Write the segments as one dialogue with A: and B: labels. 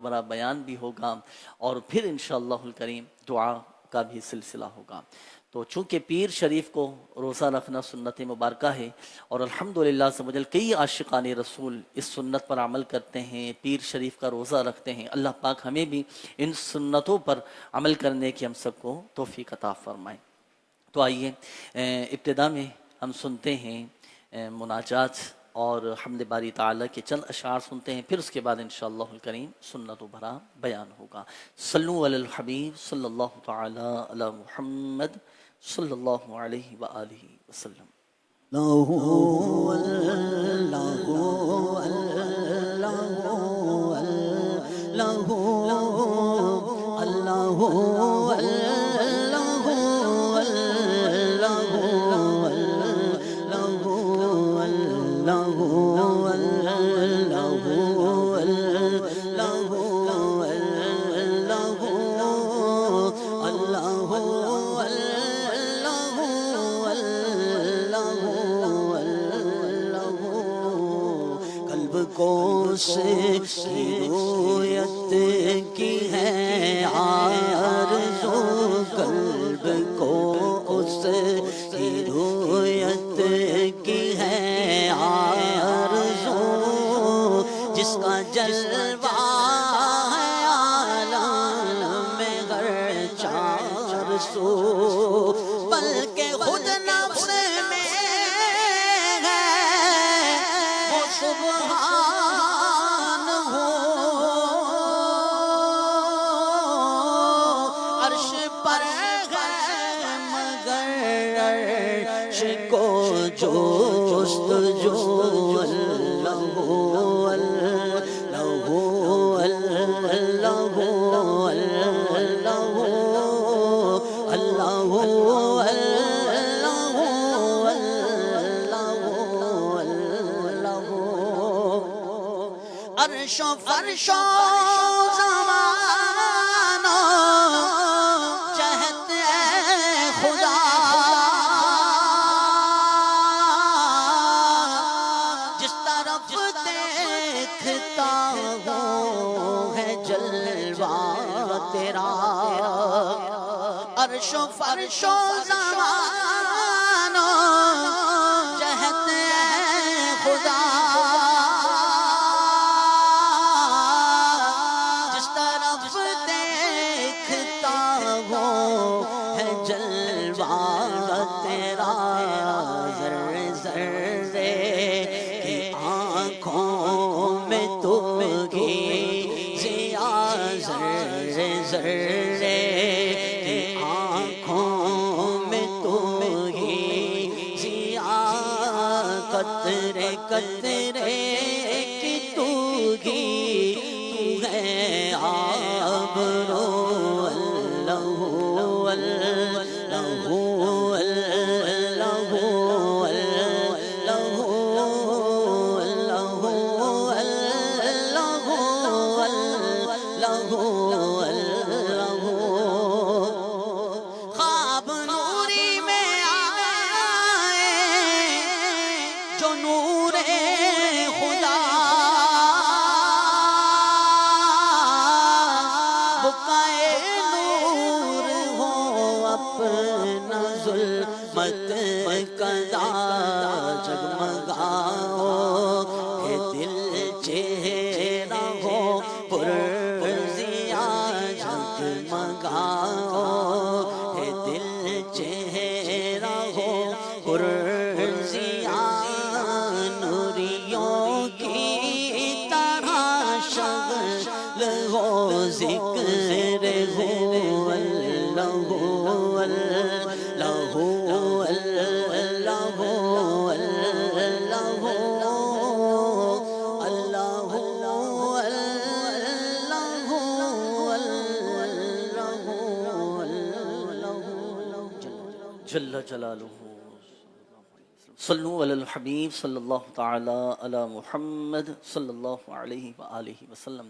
A: بھرا بیان بھی ہوگا، اور پھر انشاءاللہ الکریم دعا کا بھی سلسلہ ہوگا۔ تو چونکہ پیر شریف کو روزہ رکھنا سنت مبارکہ ہے، اور الحمدللہ سے مجھے کئی عاشقان رسول اس سنت پر عمل کرتے ہیں، پیر شریف کا روزہ رکھتے ہیں۔ اللہ پاک ہمیں بھی ان سنتوں پر عمل کرنے کی ہم سب کو توفیق عطا فرمائے۔ تو آئیے ابتدا میں ہم سنتے ہیں مناجات اور حمد باری تعالیٰ کے چند اشعار سنتے ہیں، پھر اس کے بعد انشاءاللہ الکریم سنت و بھرا بیان ہوگا۔ صلو علی الحبیب صلی اللہ تعالی علی محمد صلی اللہ علیہ وآلہ وسلم۔
B: اللہ اللہ اللہ اللہ کی رویت کی ہے آرزو، قلب کو اس کی رویت کی ہے آرزو، جس کا جلوہ ہے عالم میں ہر چار سو، بلکہ خود نفس میں ہے وہ سبحان جستجو اللہ اللہ اللہ اللہ اللہ عرش و فرش و زمان جہت اے خدا، جس طرف دیکھتا ہوں ہے جلوہ تیرا، عرش و فرش و زمان جہت اے خدا، جس طرف دیکھتا ہوں ہے جلوہ تیرا، ذرے ذرے کی آنکھوں میں تو ہی ضیا، ذرے ذرے کی آنکھوں میں تو ہی ضیا، قطرے قطرے کی تو ہی تو ہے آبرو، اللہ اللہ خواب نوری میں آئے جو نور خدا، بکائے نور ہو اپنا ظلمت کدا، جگمگاؤ کہ دل چہرہ ہو پر ضیا، جگمگاؤ کہ دل چہرہ ہو پر ضیا، نوریوں کی طرح شغل ہو ذکر ہو، اللہ اللہ اللہ
A: جل جلالہ۔ صلو علی الحبیب صلی اللہ تعالی علی محمد صلی اللہ علیہ وآلہ وسلم۔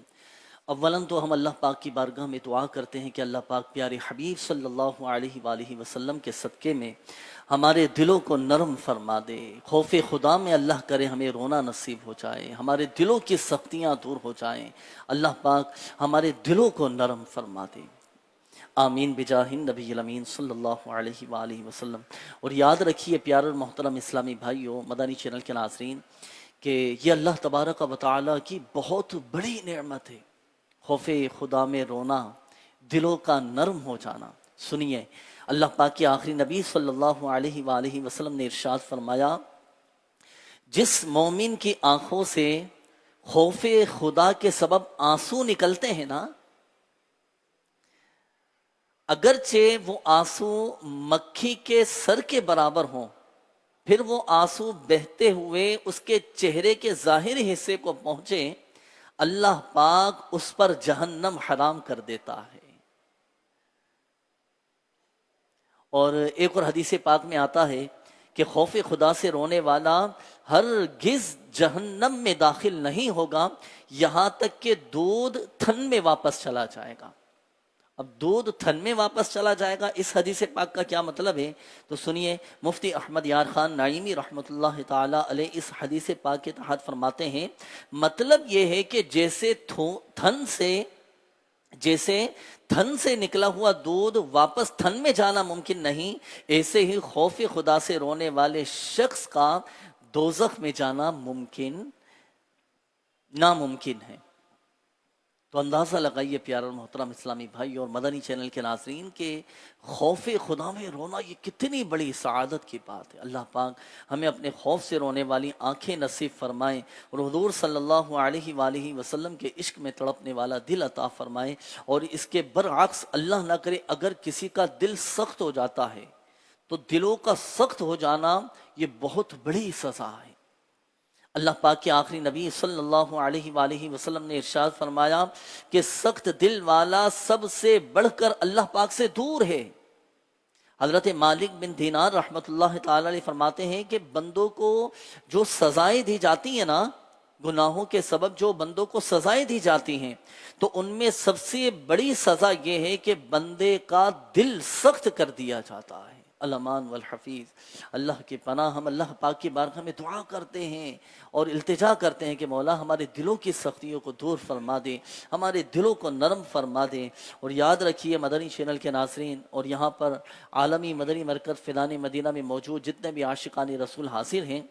A: اولاً تو ہم اللہ پاک کی بارگاہ میں دعا کرتے ہیں کہ اللہ پاک پیارے حبیب صلی اللہ علیہ وآلہ وسلم کے صدقے میں ہمارے دلوں کو نرم فرما دے. خوف خدا میں اللہ کرے ہمیں رونا نصیب ہو جائے، ہمارے دلوں کی سختیاں دور ہو جائیں. اللہ پاک ہمارے دلوں کو نرم فرما دے. آمین بجاہ نبی الامین صلی اللہ علیہ وآلہ وسلم. اور یاد رکھیے پیارے اور محترم اسلامی بھائیوں، مدنی چینل کے ناظرین، کہ یہ اللہ تبارک و تعالیٰ کی بہت بڑی نعمت ہے، خوف خدا میں رونا، دلوں کا نرم ہو جانا. سنیے اللہ پاک کے آخری نبی صلی اللہ علیہ وآلہ وسلم نے ارشاد فرمایا، جس مومن کی آنکھوں سے خوف خدا کے سبب آنسو نکلتے ہیں نا، اگرچہ وہ آنسو مکھی کے سر کے برابر ہوں، پھر وہ آنسو بہتے ہوئے اس کے چہرے کے ظاہری حصے کو پہنچے، اللہ پاک اس پر جہنم حرام کر دیتا ہے. اور ایک اور حدیث پاک میں آتا ہے کہ خوف خدا سے رونے والا ہرگز جہنم میں داخل نہیں ہوگا یہاں تک کہ دودھ تھن میں واپس چلا جائے گا. اب دودھ تھن میں واپس چلا جائے گا، اس حدیث پاک کا کیا مطلب ہے؟ تو سنیے، مفتی احمد یار خان نعیمی رحمۃ اللہ تعالی علیہ اس حدیث پاک کے تحت فرماتے ہیں، مطلب یہ ہے کہ جیسے تھن سے نکلا ہوا دودھ واپس تھن میں جانا ممکن نہیں، ایسے ہی خوف خدا سے رونے والے شخص کا دوزخ میں جانا ناممکن ہے. تو اندازہ لگائیے پیارے اور محترم اسلامی بھائی اور مدنی چینل کے ناظرین کے خوف خدا میں رونا یہ کتنی بڑی سعادت کی بات ہے. اللہ پاک ہمیں اپنے خوف سے رونے والی آنکھیں نصیب فرمائیں اور حضور صلی اللہ علیہ وآلہ وسلم کے عشق میں تڑپنے والا دل عطا فرمائیں. اور اس کے برعکس اللہ نہ کرے اگر کسی کا دل سخت ہو جاتا ہے تو دلوں کا سخت ہو جانا یہ بہت بڑی سزا ہے. اللہ پاک کے آخری نبی صلی اللہ علیہ وآلہ وسلم نے ارشاد فرمایا کہ سخت دل والا سب سے بڑھ کر اللہ پاک سے دور ہے. حضرت مالک بن دینار رحمۃ اللہ تعالی علیہ فرماتے ہیں کہ بندوں کو جو سزائیں دی جاتی ہیں نا، گناہوں کے سبب جو بندوں کو سزائیں دی جاتی ہیں، تو ان میں سب سے بڑی سزا یہ ہے کہ بندے کا دل سخت کر دیا جاتا ہے. الامان والحفیظ. اللہ کی پناہ ہم اللہ پاک کی بارگاہ میں دعا کرتے ہیں اور التجا کرتے ہیں کہ مولا ہمارے دلوں کی سختیوں کو دور فرما دے، ہمارے دلوں کو نرم فرما دے. اور یاد رکھیے مدنی چینل کے ناظرین اور یہاں پر عالمی مدنی مرکز فیضان مدینہ میں موجود جتنے بھی عاشقان رسول حاضر ہیں،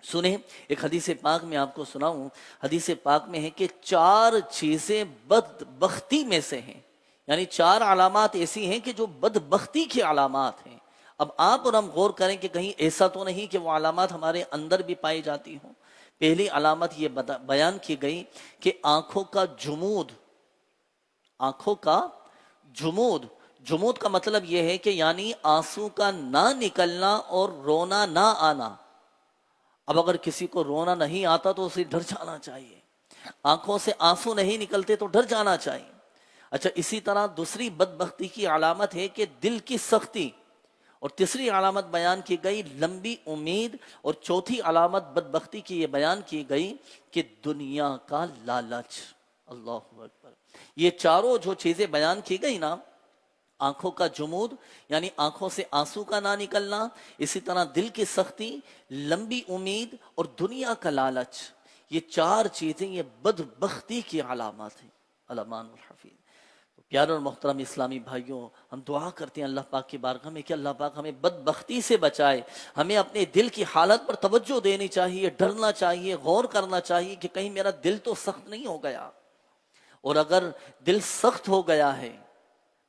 A: سنیں ایک حدیث پاک میں آپ کو سناؤں. حدیث پاک میں ہے کہ 4 چیزیں بدبختی میں سے ہیں، یعنی 4 علامات ایسی ہیں کہ جو بدبختی کی علامات ہیں. اب آپ اور ہم غور کریں کہ کہیں ایسا تو نہیں کہ وہ علامات ہمارے اندر بھی پائی جاتی ہوں. پہلی علامت یہ بیان کی گئی کہ آنکھوں کا جمود کا مطلب یہ ہے کہ یعنی آنسو کا نہ نکلنا اور رونا نہ آنا. اب اگر کسی کو رونا نہیں آتا تو اسے ڈر جانا چاہیے، آنکھوں سے آنسو نہیں نکلتے تو ڈر جانا چاہیے. اچھا، اسی طرح دوسری بدبختی کی علامت ہے کہ دل کی سختی، اور تیسری علامت بیان کی گئی لمبی امید، اور چوتھی علامت بدبختی کی یہ بیان کی گئی کہ دنیا کا لالچ. اللہ اکبر. یہ چاروں جو چیزیں بیان کی گئی نا، آنکھوں کا جمود یعنی آنکھوں سے آنسو کا نہ نکلنا، اسی طرح دل کی سختی، لمبی امید اور دنیا کا لالچ، یہ 4 چیزیں یہ بدبختی کی علامات ہیں. الامان والحفیظ. پیارے اور محترم اسلامی بھائیوں، ہم دعا کرتے ہیں اللہ پاک کی بارگاہ میں کہ اللہ پاک ہمیں بدبختی سے بچائے. ہمیں اپنے دل کی حالت پر توجہ دینی چاہیے، ڈرنا چاہیے، غور کرنا چاہیے کہ کہیں میرا دل تو سخت نہیں ہو گیا. اور اگر دل سخت ہو گیا ہے،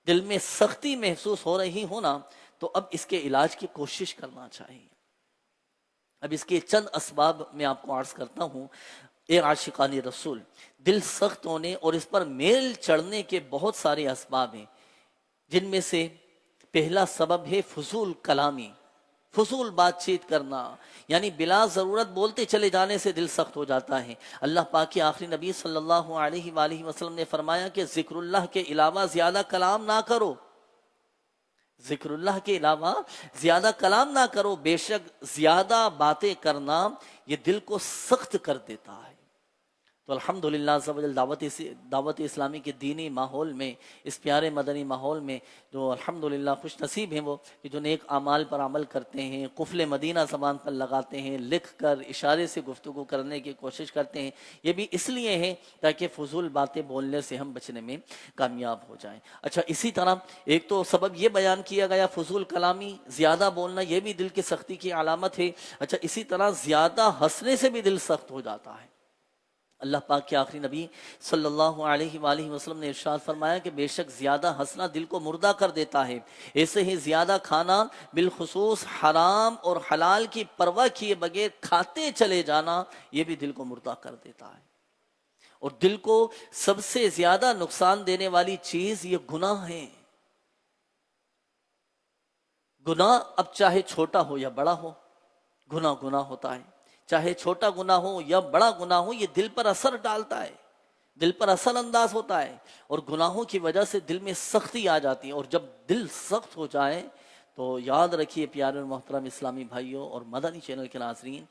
A: دل میں سختی محسوس ہو رہی ہونا، تو اب اس کے علاج کی کوشش کرنا چاہیے. اب اس کے چند اسباب میں آپ کو عرض کرتا ہوں. اے عاشقان رسول، دل سخت ہونے اور اس پر میل چڑھنے کے بہت سارے اسباب ہیں، جن میں سے پہلا سبب ہے فضول کلامی، فضول بات چیت کرنا، یعنی بلا ضرورت بولتے چلے جانے سے دل سخت ہو جاتا ہے. اللہ پاک کے آخری نبی صلی اللہ علیہ وآلہ وسلم نے فرمایا کہ ذکر اللہ کے علاوہ زیادہ کلام نہ کرو، ذکر اللہ کے علاوہ زیادہ کلام نہ کرو، بے شک زیادہ باتیں کرنا یہ دل کو سخت کر دیتا ہے. تو الحمدللہ عز و جل دعوت اسلامی کے دینی ماحول میں، اس پیارے مدنی ماحول میں جو الحمدللہ خوش نصیب ہیں وہ کہ جو نیک اعمال پر عمل کرتے ہیں، قفل مدینہ زبان پر لگاتے ہیں، لکھ کر اشارے سے گفتگو کرنے کی کوشش کرتے ہیں، یہ بھی اس لیے ہے تاکہ فضول باتیں بولنے سے ہم بچنے میں کامیاب ہو جائیں۔ اچھا، اسی طرح ایک تو سبب یہ بیان کیا گیا فضول کلامی، زیادہ بولنا، یہ بھی دل کی سختی کی علامت ہے۔ اچھا، اسی طرح زیادہ ہنسنے سے بھی دل سخت ہو جاتا ہے۔ اللہ پاک کے آخری نبی صلی اللہ علیہ وآلہ وسلم نے ارشاد فرمایا کہ بے شک زیادہ ہنسنا دل کو مردہ کر دیتا ہے، ایسے ہی زیادہ کھانا، بالخصوص حرام اور حلال کی پرواہ کیے بغیر کھاتے چلے جانا، یہ بھی دل کو مردہ کر دیتا ہے۔ اور دل کو سب سے زیادہ نقصان دینے والی چیز یہ گناہ ہے۔ گناہ اب چاہے چھوٹا ہو یا بڑا ہو، گناہ ہوتا ہے، چاہے چھوٹا گناہ ہو یا بڑا گناہ ہو، یہ دل پر اثر ڈالتا ہے، دل پر اثر انداز ہوتا ہے، اور گناہوں کی وجہ سے دل میں سختی آ جاتی ہے۔ اور جب دل سخت ہو جائے تو یاد رکھیے پیارے اور محترم اسلامی بھائیوں اور مدنی چینل کے ناظرین،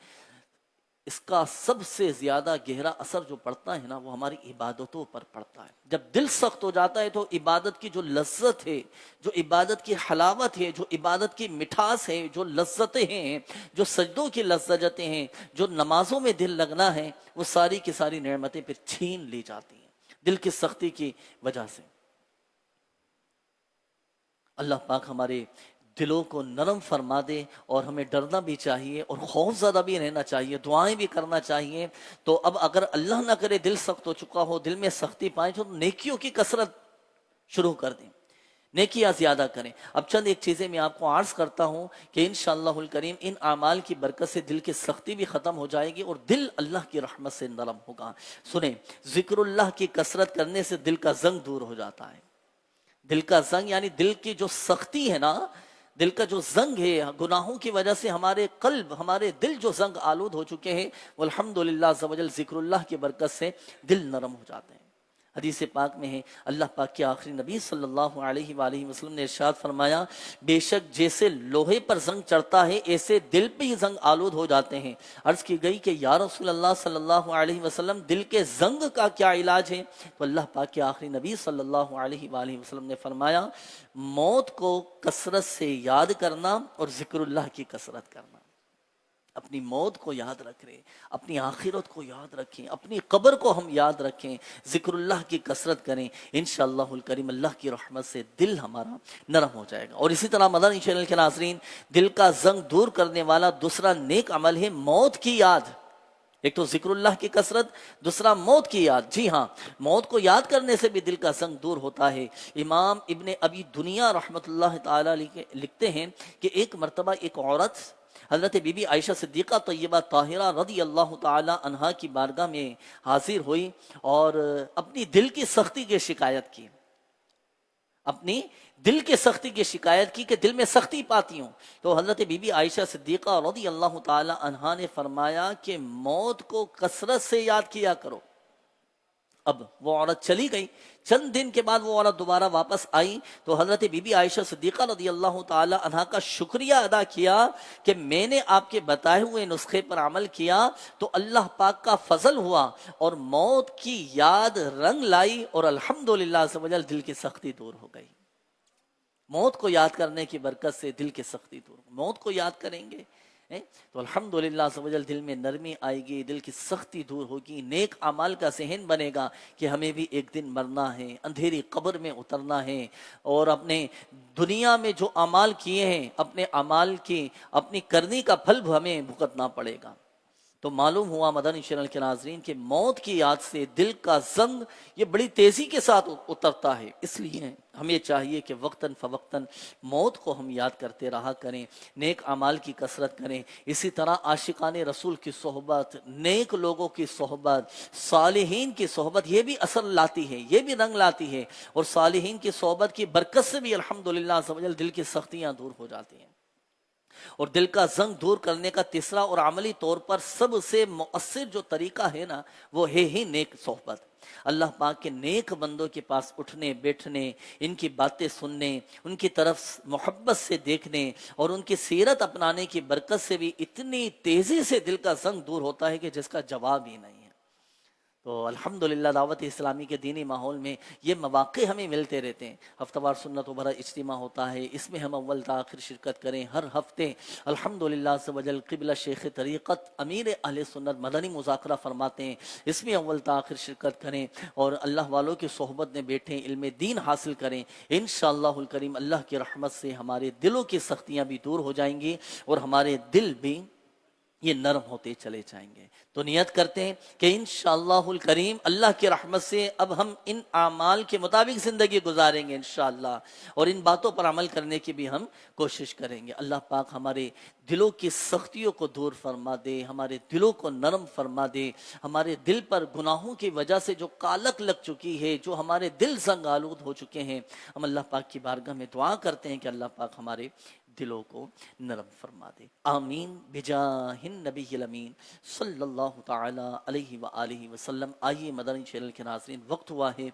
A: اس کا سب سے زیادہ گہرا اثر جو پڑتا ہے نا، وہ ہماری عبادتوں پر پڑتا ہے۔ جب دل سخت ہو جاتا ہے تو عبادت کی جو لذت ہے، جو عبادت کی حلاوت ہے، جو عبادت کی مٹھاس ہے، جو لذتیں ہیں، جو سجدوں کی لذتیں ہیں، جو نمازوں میں دل لگنا ہے، وہ ساری کی ساری نعمتیں پھر چھین لی جاتی ہیں دل کی سختی کی وجہ سے۔ اللہ پاک ہمارے دلوں کو نرم فرما دے، اور ہمیں ڈرنا بھی چاہیے اور خوف زدہ بھی رہنا چاہیے، دعائیں بھی کرنا چاہیے۔ تو اب اگر اللہ نہ کرے دل سخت ہو چکا ہو، دل میں سختی پائیں، تو نیکیوں کی کثرت شروع کر دیں، نیکیاں زیادہ کریں۔ اب چند ایک چیزیں میں آپ کو عرض کرتا ہوں کہ انشاءاللہ الکریم ان اعمال کی برکت سے دل کی سختی بھی ختم ہو جائے گی اور دل اللہ کی رحمت سے نرم ہوگا۔ سنیں، ذکر اللہ کی کثرت کرنے سے دل کا زنگ دور ہو جاتا ہے۔ دل کا زنگ یعنی دل کی جو سختی ہے نا، دل کا جو زنگ ہے، گناہوں کی وجہ سے ہمارے قلب، ہمارے دل جو زنگ آلود ہو چکے ہیں، وہ الحمدللہ عز و جل ذکر اللہ کی برکت سے دل نرم ہو جاتے ہیں۔ حدیث پاک میں ہے، اللہ پاک کے آخری نبی صلی اللہ علیہ وآلہ وسلم نے ارشاد فرمایا، بے شک جیسے لوہے پر زنگ چڑھتا ہے، ایسے دل پہ ہی زنگ آلود ہو جاتے ہیں۔ عرض کی گئی کہ یا رسول اللہ صلی اللہ علیہ وسلم، دل کے زنگ کا کیا علاج ہے؟ تو اللہ پاک کے آخری نبی صلی اللہ علیہ وآلہ وسلم نے فرمایا، موت کو کثرت سے یاد کرنا اور ذکر اللہ کی کثرت کرنا۔ اپنی موت کو یاد رکھ رہے، اپنی آخرت کو یاد رکھیں، اپنی قبر کو ہم یاد رکھیں، ذکر اللہ کی کثرت کریں، انشاءاللہ الکریم اللہ کی رحمت سے دل ہمارا نرم ہو جائے گا۔ اور اسی طرح مدنی چینل کے ناظرین، دل کا زنگ دور کرنے والا دوسرا نیک عمل ہے موت کی یاد۔ ایک تو ذکر اللہ کی کثرت، دوسرا موت کی یاد۔ جی ہاں، موت کو یاد کرنے سے بھی دل کا زنگ دور ہوتا ہے۔ امام ابن ابی دنیا رحمۃ اللہ تعالی لکھتے ہیں کہ ایک مرتبہ ایک عورت حضرت بی بی عائشہ صدیقہ طیبہ طاہرہ رضی اللہ تعالی عنہا کی بارگاہ میں حاضر ہوئی اور اپنی دل کی سختی کی شکایت کی، اپنی دل کے سختی کی شکایت کی کہ دل میں سختی پاتی ہوں۔ تو حضرت بی بی عائشہ صدیقہ رضی اللہ تعالی عنہا نے فرمایا کہ موت کو کثرت سے یاد کیا کرو۔ اب وہ عورت چلی گئی، چند دن کے بعد وہ عورت دوبارہ واپس آئی تو حضرت بی بی عائشہ صدیقہ رضی اللہ تعالی عنہا کا شکریہ ادا کیا کہ میں نے آپ کے بتائے ہوئے نسخے پر عمل کیا تو اللہ پاک کا فضل ہوا اور موت کی یاد رنگ لائی اور الحمدللہ عز و جل دل کی سختی دور ہو گئی۔ موت کو یاد کرنے کی برکت سے دل کی سختی دور، موت کو یاد کریں گے تو الحمدللہ عز و جل دل میں نرمی آئے گی، دل کی سختی دور ہوگی، نیک اعمال کا ذہن بنے گا کہ ہمیں بھی ایک دن مرنا ہے، اندھیری قبر میں اترنا ہے، اور اپنے دنیا میں جو اعمال کیے ہیں اپنے اعمال کی اپنی کرنی کا پھل ہمیں بھگتنا پڑے گا۔ تو معلوم ہوا مدنی چینل کے ناظرین کہ موت کی یاد سے دل کا زنگ یہ بڑی تیزی کے ساتھ اترتا ہے، اس لیے ہمیں چاہیے کہ وقتاً فوقتاً موت کو ہم یاد کرتے رہا کریں، نیک اعمال کی کثرت کریں۔ اسی طرح عاشقان رسول کی صحبت، نیک لوگوں کی صحبت، صالحین کی صحبت یہ بھی اثر لاتی ہے، یہ بھی رنگ لاتی ہے، اور صالحین کی صحبت کی برکت سے بھی الحمدللہ عز و جل دل کی سختیاں دور ہو جاتی ہیں۔ اور دل کا زنگ دور کرنے کا تیسرا اور عملی طور پر سب سے مؤثر جو طریقہ ہے نا، وہ ہے ہی نیک صحبت۔ اللہ پاک کے نیک بندوں کے پاس اٹھنے بیٹھنے، ان کی باتیں سننے، ان کی طرف محبت سے دیکھنے اور ان کی سیرت اپنانے کی برکت سے بھی اتنی تیزی سے دل کا زنگ دور ہوتا ہے کہ جس کا جواب ہی نہیں ہے۔ تو الحمدللہ دعوت اسلامی کے دینی ماحول میں یہ مواقع ہمیں ملتے رہتے ہیں. ہفتہ وار سنت و بھرا اجتماع ہوتا ہے، اس میں ہم اول تا آخر شرکت کریں ہر ہفتے. الحمدللہ عز و جل قبلہ شیخ طریقت امیر اہل سنت مدنی مذاکرہ فرماتے ہیں، اس میں اول تا آخر شرکت کریں اور اللہ والوں کی صحبت میں بیٹھیں، علم دین حاصل کریں. انشاءاللہ الکریم اللہ کی رحمت سے ہمارے دلوں کی سختیاں بھی دور ہو جائیں گی اور ہمارے دل بھی یہ نرم ہوتے چلے جائیں گے. تو نیت کرتے ہیں کہ انشاءاللہ الکریم اللہ کی رحمت سے اب ہم ان اعمال کے مطابق زندگی گزاریں گے انشاءاللہ، اور ان باتوں پر عمل کرنے کی بھی ہم کوشش کریں گے. اللہ پاک ہمارے دلوں کی سختیوں کو دور فرما دے، ہمارے دلوں کو نرم فرما دے. ہمارے دل پر گناہوں کی وجہ سے جو کالک لگ چکی ہے، جو ہمارے دل زنگ آلود ہو چکے ہیں، ہم اللہ پاک کی بارگاہ میں دعا کرتے ہیں کہ اللہ پاک ہمارے دلوں کو نرم فرما دے. آمین بجاہ النبی الامین صلی اللہ تعالی علیہ وآلہ وسلم. آئیے مدنی چینل کے ناظرین، وقت ہوا ہے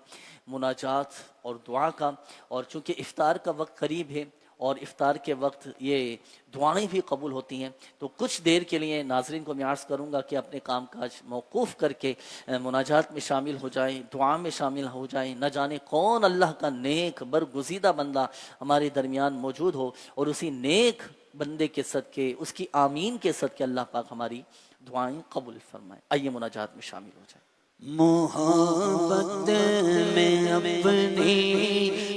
A: مناجات اور دعا کا، اور چونکہ افطار کا وقت قریب ہے اور افطار کے وقت یہ دعائیں بھی قبول ہوتی ہیں، تو کچھ دیر کے لیے ناظرین کو میں عرض کروں گا کہ اپنے کام کاج موقوف کر کے مناجات میں شامل ہو جائیں، دعا میں شامل ہو جائیں. نہ جانے کون اللہ کا نیک برگزیدہ بندہ ہمارے درمیان موجود ہو، اور اسی نیک بندے کے صدقے، اس کی آمین کے صدقے اللہ پاک ہماری دعائیں قبول فرمائے. آئیے مناجات میں شامل ہو جائیں.
B: محبت میں اپنی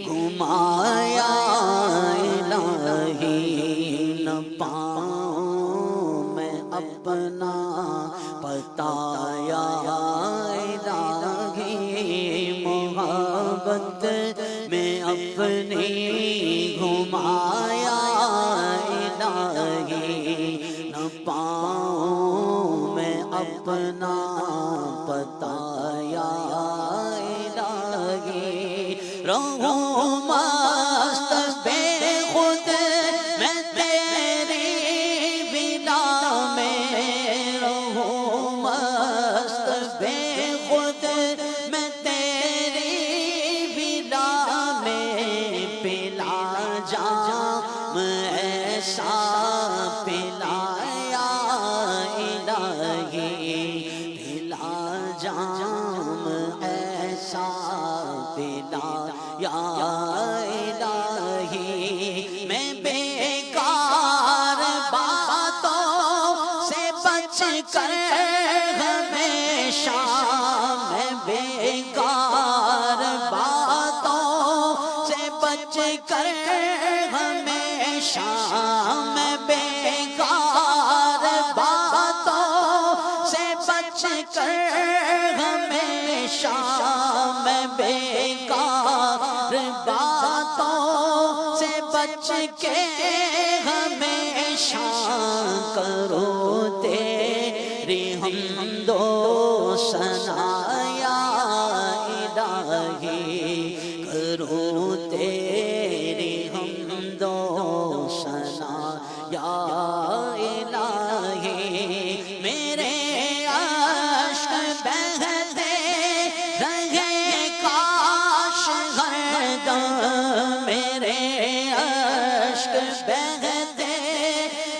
B: گھمایا الہی، نہ پاؤں میں اپنا بتایا الہی. محبت میں اپنی گھمایا الہی، نہ پاؤں میں اپنا بتایا الہی. رہوں مست بے خود میں تیری بلا میں، رہوں مست بے خود میں تیری بلا میں. پلا جام ایسا پلایا الہی، پلا جام ایسا پلایا الہی. میں بیکار باتوں سے بچ کر ہمیشہ، میں بیکار باتوں سے بچ کر ہمیشہ، میں بیکار باتوں سے بچ کر ہمیشہ، میں بیکار باتوں سے بچ کے ہمیشہ کرو تیری حمد و ثنا یا الہی، کرو تیری حمد و ثنا یا الہی. میرے عشق بہتے رہے کاش ہر دم، میرے عشق بہتے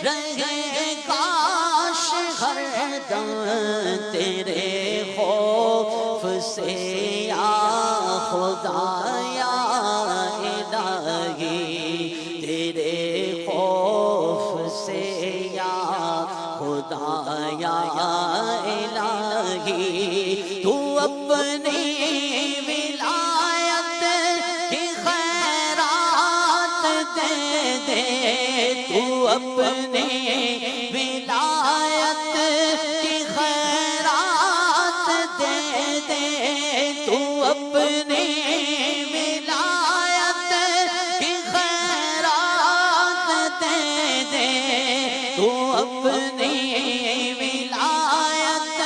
B: رہے کاش ہر دم. تیرے خوف سے یا خدا یا الہی، تیرے خوف سے یا خدا یا الہی. تو اپنی ولایت کی خیرات دے دے، تو اپنی ولایت کی خیرات دے دے، تو اپنی ولایت کی خیرات دے دے، تو اپنی ولایت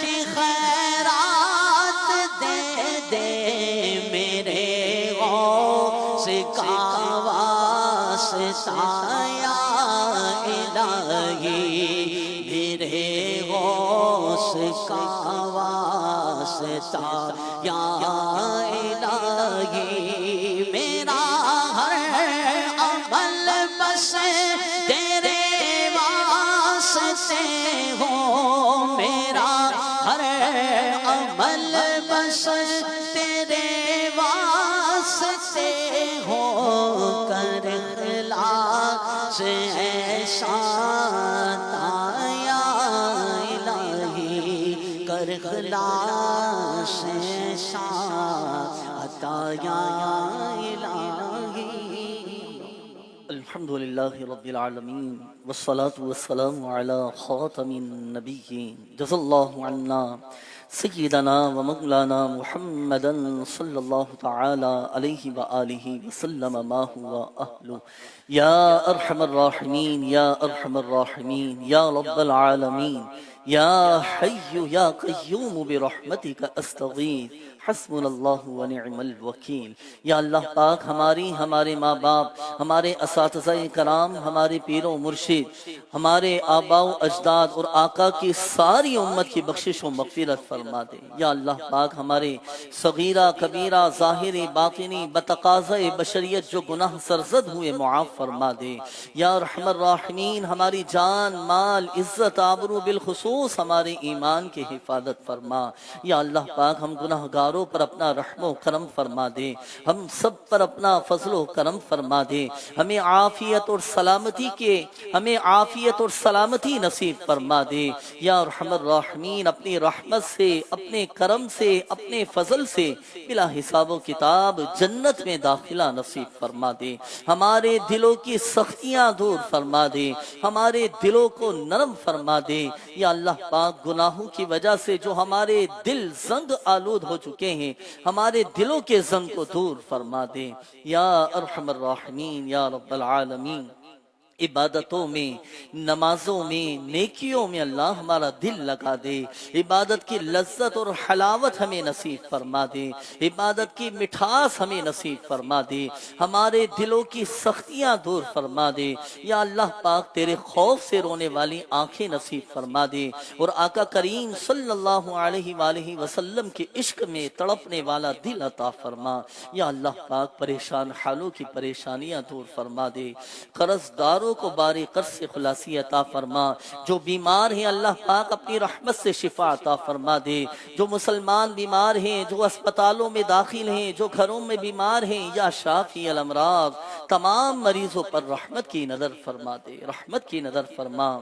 B: کی خیرات دے دے. میرے غوث کا واسطہ یا الہی، میرے غوث کا واسطہ یا الہی. میرا ہر عمل بس تیرے واسطے ہو، میرا ہر عمل سے شان یا الہی کر خلاص سے شان عطا یا الہی.
A: الحمد لله رب العالمين والصلاة والسلام على خاتم النبيين جزا الله عنا سيدنا ومولانا محمدا صلى الله تعالى عليه وآله وسلم ما هو أهله. يا أرحم الراحمين يا أرحم الراحمين يا رب العالمين يا حي يا قيوم برحمتك أستغيث حسبنا اللہ ونعم الوکیل. یا اللہ پاک ہمارے ماں باپ، ہمارے اساتذہ کرام، ہمارے پیر و مرشد، ہمارے آباء و اجداد اور آقا کی ساری امت کی بخشش و مغفرت فرما دے. یا اللہ پاک ہمارے صغیرہ کبیرہ ظاہری باطنی بتقاضۂ بشریت جو گناہ سرزد ہوئے معاف فرما دے. یا ارحم الراحمین ہماری جان مال عزت آبرو بالخصوص ہمارے ایمان کی حفاظت فرما. یا اللہ پاک ہم گناہ گاروں پر اپنا رحم و کرم فرما دے، ہم سب پر اپنا فضل و کرم فرما دے. ہمیں عافیت اور سلامتی نصیب فرما دے. یا ارحم الراحمین اپنی رحمت سے، اپنے کرم سے، اپنے فضل سے بلا حساب و کتاب جنت میں داخلہ نصیب فرما دے. ہمارے دلوں کی سختیاں دور فرما دے، ہمارے دلوں کو نرم فرما دے. یا اللہ پاک گناہوں کی وجہ سے جو ہمارے دل زنگ آلود ہو چکے ہیں، ہمارے دلوں کے زنگ کو دور فرما دے. یا ارحم الراحمین یا رب العالمین عبادتوں میں، نمازوں میں، نیکیوں میں اللہ ہمارا دل لگا دے. عبادت کی لذت اور حلاوت ہمیں نصیب فرما دے، عبادت کی مٹھاس ہمیں نصیب فرما دے، ہمارے دلوں کی سختیاں دور فرما دے. یا اللہ پاک تیرے خوف سے رونے والی آنکھیں نصیب فرما دے، اور آقا کریم صلی اللہ علیہ وآلہ وسلم کے عشق میں تڑپنے والا دل عطا فرما. یا اللہ پاک پریشان حالوں کی پریشانیاں دور فرما دے، قرض داروں کو باری قرض سے خلاصی عطا فرما. جو بیمار ہیں اللہ پاک اپنی رحمت سے شفا عطا فرما دے. جو مسلمان بیمار ہیں، جو اسپتالوں میں داخل ہیں، جو گھروں میں بیمار ہیں، یا شافی الامراض تمام مریضوں پر رحمت کی نظر فرما دے، رحمت کی نظر فرما.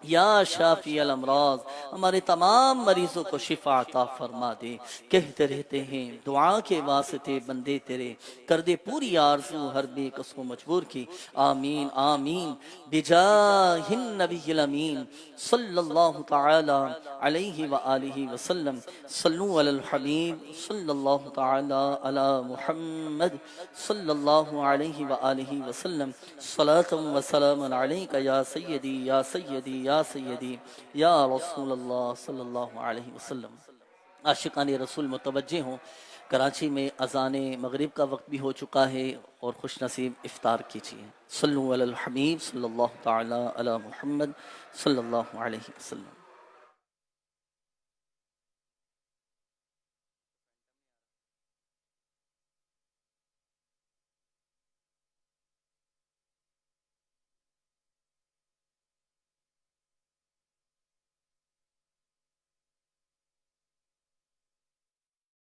A: یا شافی الامراض ہمارے تمام مریضوں کو شفا عطا فرما دے. کہتے رہتے ہیں دعا کے واسطے بندے تیرے کر دے پوری آرزو ہر بے کس کو مجبور کی. آمین آمین بجاہ النبی الامین صلی اللہ تعالی علیہ وآلہ وسلم. صلو علی الحبیب صلی اللہ تعالی علی محمد صلی اللہ علیہ وآلہ وسلم. صلاۃ و سلام علیک یا سیدی یا سیدی یا سیدی یا رسول اللہ صلی اللہ علیہ وسلم. عاشقان رسول متوجہ ہوں، کراچی میں اذان مغرب کا وقت بھی ہو چکا ہے اور خوش نصیب افطار کیجیے. صلو علی الحبیب صلی اللہ تعالی علی محمد صلی اللہ علیہ وسلم.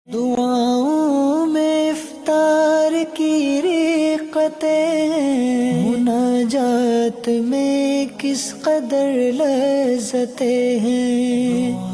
C: دعاؤں میں افطار کی ریقتیں، مناجات میں کس قدر لذتیں ہیں.